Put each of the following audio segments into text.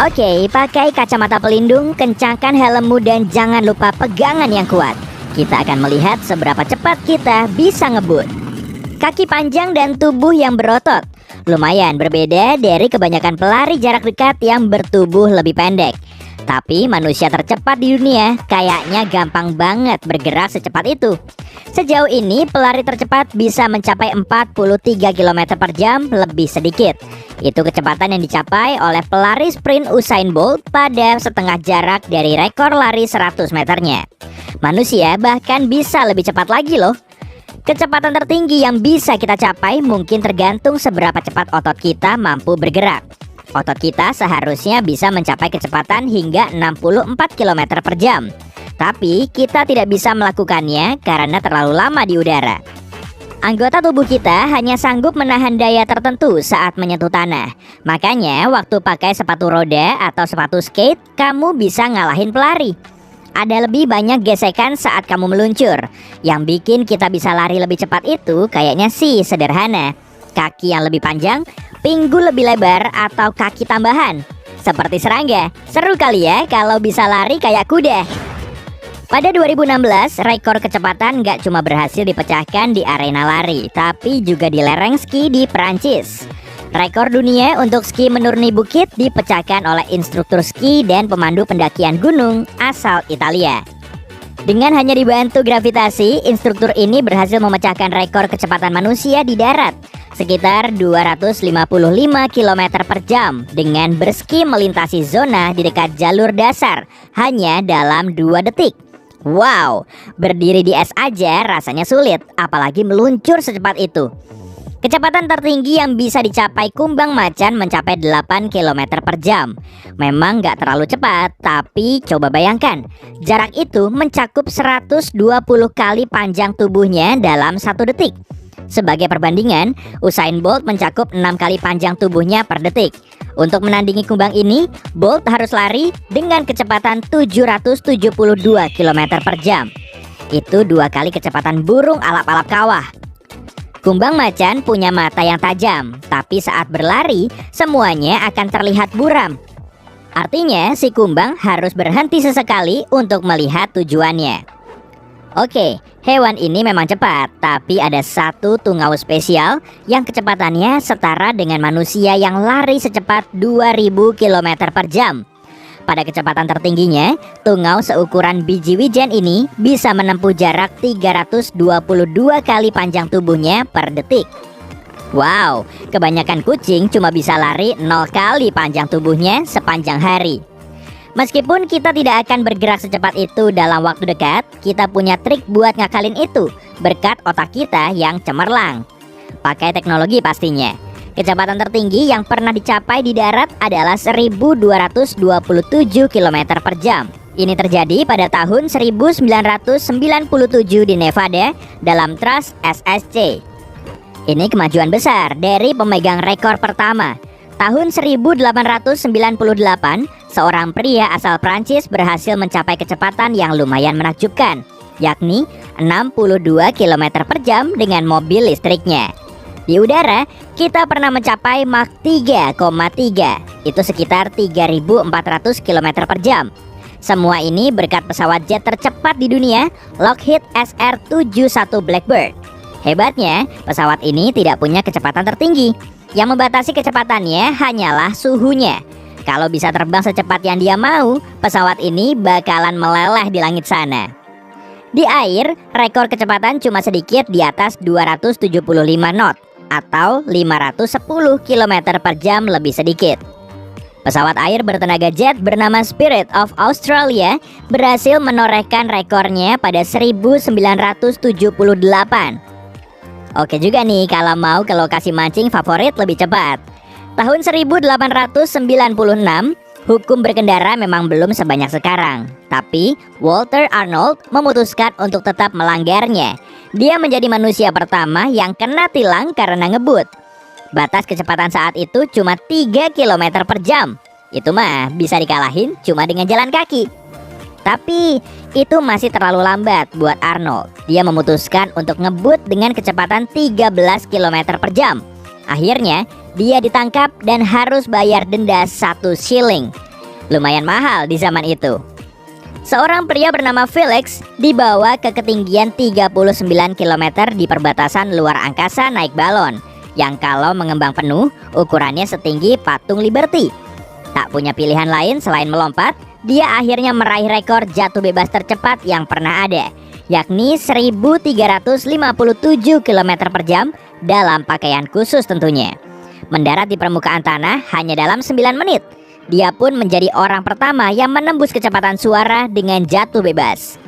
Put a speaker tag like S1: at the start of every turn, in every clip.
S1: Oke, pakai kacamata pelindung, kencangkan helmmu dan jangan lupa pegangan yang kuat. Kita akan melihat seberapa cepat kita bisa ngebut. Kaki panjang dan tubuh yang berotot lumayan berbeda dari kebanyakan pelari jarak dekat yang bertubuh lebih pendek. Tapi manusia tercepat di dunia kayaknya gampang banget bergerak secepat itu. Sejauh ini pelari tercepat bisa mencapai 43 km per jam lebih sedikit. Itu kecepatan yang dicapai oleh pelari sprint Usain Bolt pada setengah jarak dari rekor lari 100 meternya. Manusia bahkan bisa lebih cepat lagi loh. Kecepatan tertinggi yang bisa kita capai mungkin tergantung seberapa cepat otot kita mampu bergerak. Otot kita seharusnya bisa mencapai kecepatan hingga 64 km per jam. Tapi kita tidak bisa melakukannya karena terlalu lama di udara. Anggota tubuh kita hanya sanggup menahan daya tertentu saat menyentuh tanah. Makanya waktu pakai sepatu roda atau sepatu skate, kamu bisa ngalahin pelari. Ada lebih banyak gesekan saat kamu meluncur. Yang bikin kita bisa lari lebih cepat itu kayaknya sih sederhana. Kaki yang lebih panjang, pinggul lebih lebar, atau kaki tambahan seperti serangga. Seru kali ya kalau bisa lari kayak kuda. Pada 2016, rekor kecepatan gak cuma berhasil dipecahkan di arena lari, tapi juga di lereng ski di Perancis. Rekor dunia untuk ski menuruni bukit dipecahkan oleh instruktur ski dan pemandu pendakian gunung asal Italia. Dengan hanya dibantu gravitasi, instruktur ini berhasil memecahkan rekor kecepatan manusia di darat, sekitar 255 km per jam, dengan berski melintasi zona di dekat jalur dasar hanya dalam 2 detik. Wow, berdiri di es aja rasanya sulit, apalagi meluncur secepat itu. Kecepatan tertinggi yang bisa dicapai kumbang macan mencapai 8 km per jam. Memang gak terlalu cepat, tapi coba bayangkan, jarak itu mencakup 120 kali panjang tubuhnya dalam 1 detik. Sebagai perbandingan, Usain Bolt mencakup 6 kali panjang tubuhnya per detik. Untuk menandingi kumbang ini, Bolt harus lari dengan kecepatan 772 km per jam. Itu 2 kali kecepatan burung alap-alap kawah. Kumbang macan punya mata yang tajam, tapi saat berlari, semuanya akan terlihat buram. Artinya, si kumbang harus berhenti sesekali untuk melihat tujuannya. Oke, hewan ini memang cepat, tapi ada satu tungau spesial yang kecepatannya setara dengan manusia yang lari secepat 2000 km per jam. Pada kecepatan tertingginya, tungau seukuran biji wijen ini bisa menempuh jarak 322 kali panjang tubuhnya per detik. Wow, kebanyakan kucing cuma bisa lari 0 kali panjang tubuhnya sepanjang hari. Meskipun kita tidak akan bergerak secepat itu dalam waktu dekat, kita punya trik buat ngakalin itu berkat otak kita yang cemerlang. Pakai teknologi pastinya. Kecepatan tertinggi yang pernah dicapai di darat adalah 1227 km per jam. Ini terjadi pada tahun 1997 di Nevada dalam Trust SSC. Ini kemajuan besar dari pemegang rekor pertama. Tahun 1898, seorang pria asal Prancis berhasil mencapai kecepatan yang lumayan menakjubkan, yakni 62 km per jam dengan mobil listriknya. Di udara, kita pernah mencapai Mach 3,3, itu sekitar 3.400 km per jam. Semua ini berkat pesawat jet tercepat di dunia, Lockheed SR-71 Blackbird. Hebatnya, pesawat ini tidak punya kecepatan tertinggi. Yang membatasi kecepatannya hanyalah suhunya. Kalau bisa terbang secepat yang dia mau, pesawat ini bakalan meleleh di langit sana. Di air, rekor kecepatan cuma sedikit di atas 275 knot atau 510 km per jam lebih sedikit. Pesawat air bertenaga jet bernama Spirit of Australia berhasil menorehkan rekornya pada 1978. Oke juga nih kalau mau ke lokasi mancing favorit lebih cepat. Tahun 1896, hukum berkendara memang belum sebanyak sekarang. Tapi Walter Arnold memutuskan untuk tetap melanggarnya. Dia menjadi manusia pertama yang kena tilang karena ngebut. Batas kecepatan saat itu cuma 3 km per jam. Itu mah bisa dikalahin cuma dengan jalan kaki. Tapi itu masih terlalu lambat buat Arnold. Dia memutuskan untuk ngebut dengan kecepatan 13 km per jam. Akhirnya dia ditangkap dan harus bayar denda 1 shilling. Lumayan mahal di zaman itu. Seorang pria bernama Felix dibawa ke ketinggian 39 km di perbatasan luar angkasa naik balon, yang kalau mengembang penuh ukurannya setinggi patung Liberty. Tak punya pilihan lain selain melompat, dia akhirnya meraih rekor jatuh bebas tercepat yang pernah ada, yakni 1357 km per jam dalam pakaian khusus tentunya. Mendarat di permukaan tanah hanya dalam 9 menit. Dia pun menjadi orang pertama yang menembus kecepatan suara dengan jatuh bebas.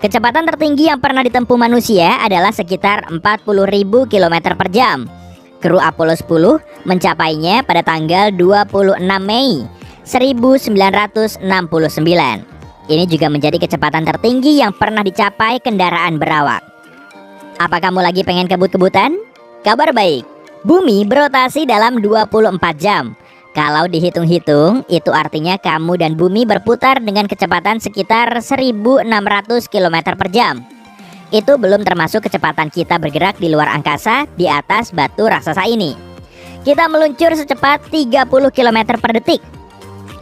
S1: Kecepatan tertinggi yang pernah ditempuh manusia adalah sekitar 40.000 km per jam. Kru Apollo 10 mencapainya pada tanggal 26 Mei 1969. Ini juga menjadi kecepatan tertinggi yang pernah dicapai kendaraan berawak. Apa kamu lagi pengen kebut-kebutan? Kabar baik, bumi berotasi dalam 24 jam. Kalau dihitung-hitung, itu artinya kamu dan bumi berputar dengan kecepatan sekitar 1.600 km per jam. Itu belum termasuk kecepatan kita bergerak di luar angkasa di atas batu raksasa ini. Kita meluncur secepat 30 km per detik.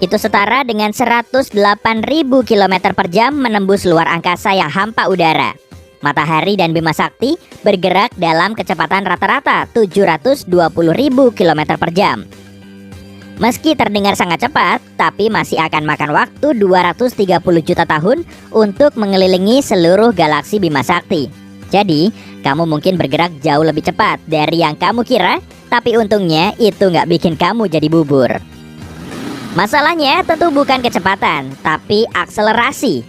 S1: Itu setara dengan 108.000 km per jam menembus luar angkasa yang hampa udara. Matahari dan Bima Sakti bergerak dalam kecepatan rata-rata 720.000 km per jam. Meski terdengar sangat cepat, tapi masih akan makan waktu 230 juta tahun untuk mengelilingi seluruh galaksi Bima Sakti. Jadi, kamu mungkin bergerak jauh lebih cepat dari yang kamu kira, tapi untungnya itu nggak bikin kamu jadi bubur. Masalahnya tentu bukan kecepatan, tapi akselerasi.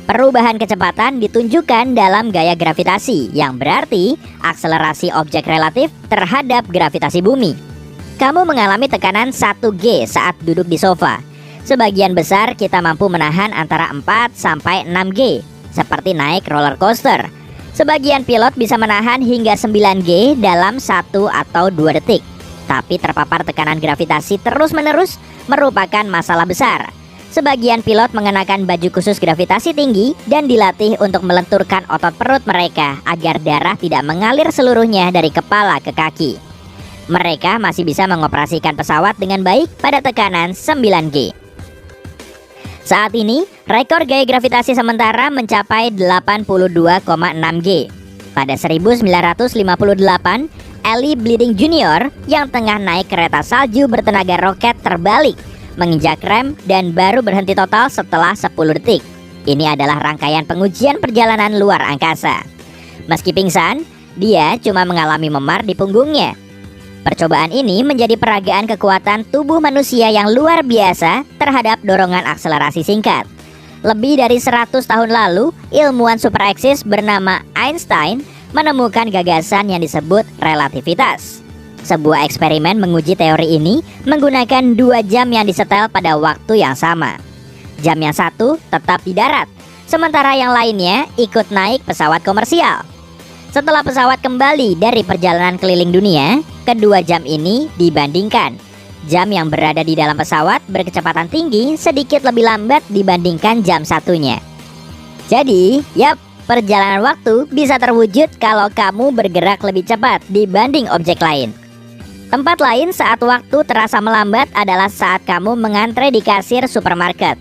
S1: Perubahan kecepatan ditunjukkan dalam gaya gravitasi, yang berarti akselerasi objek relatif terhadap gravitasi bumi. Kamu mengalami tekanan 1G saat duduk di sofa. Sebagian besar kita mampu menahan antara 4 sampai 6G, seperti naik roller coaster. Sebagian pilot bisa menahan hingga 9G dalam 1 atau 2 detik. Tapi terpapar tekanan gravitasi terus-menerus merupakan masalah besar. Sebagian pilot mengenakan baju khusus gravitasi tinggi dan dilatih untuk melenturkan otot perut mereka agar darah tidak mengalir seluruhnya dari kepala ke kaki. Mereka masih bisa mengoperasikan pesawat dengan baik pada tekanan 9G. Saat ini, rekor gaya gravitasi sementara mencapai 82,6G. Pada 1958, Ellie Bleeding Jr. yang tengah naik kereta salju bertenaga roket terbalik, menginjak rem dan baru berhenti total setelah 10 detik. Ini adalah rangkaian pengujian perjalanan luar angkasa. Meski pingsan, dia cuma mengalami memar di punggungnya. Percobaan ini menjadi peragaan kekuatan tubuh manusia yang luar biasa terhadap dorongan akselerasi singkat. Lebih dari 100 tahun lalu, ilmuwan super eksis bernama Einstein menemukan gagasan yang disebut relativitas. Sebuah eksperimen menguji teori ini menggunakan 2 jam yang disetel pada waktu yang sama. Jam yang satu tetap di darat, sementara yang lainnya ikut naik pesawat komersial. Setelah pesawat kembali dari perjalanan keliling dunia, kedua jam ini dibandingkan. Jam yang berada di dalam pesawat berkecepatan tinggi sedikit lebih lambat dibandingkan jam satunya. Jadi, perjalanan waktu bisa terwujud kalau kamu bergerak lebih cepat dibanding objek lain. Tempat lain saat waktu terasa melambat adalah saat kamu mengantre di kasir supermarket.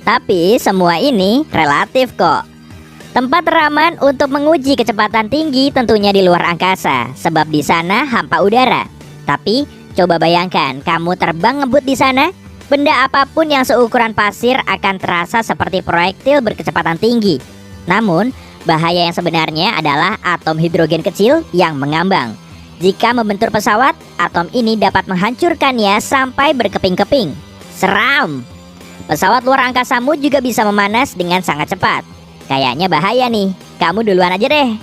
S1: Tapi semua ini relatif kok. Tempat teraman untuk menguji kecepatan tinggi tentunya di luar angkasa, sebab di sana hampa udara. Tapi coba bayangkan kamu terbang ngebut di sana, benda apapun yang seukuran pasir akan terasa seperti proyektil berkecepatan tinggi. Namun, bahaya yang sebenarnya adalah atom hidrogen kecil yang mengambang. Jika membentur pesawat, atom ini dapat menghancurkannya sampai berkeping-keping. Seram! Pesawat luar angkasamu juga bisa memanas dengan sangat cepat. Kayaknya bahaya nih, kamu duluan aja deh.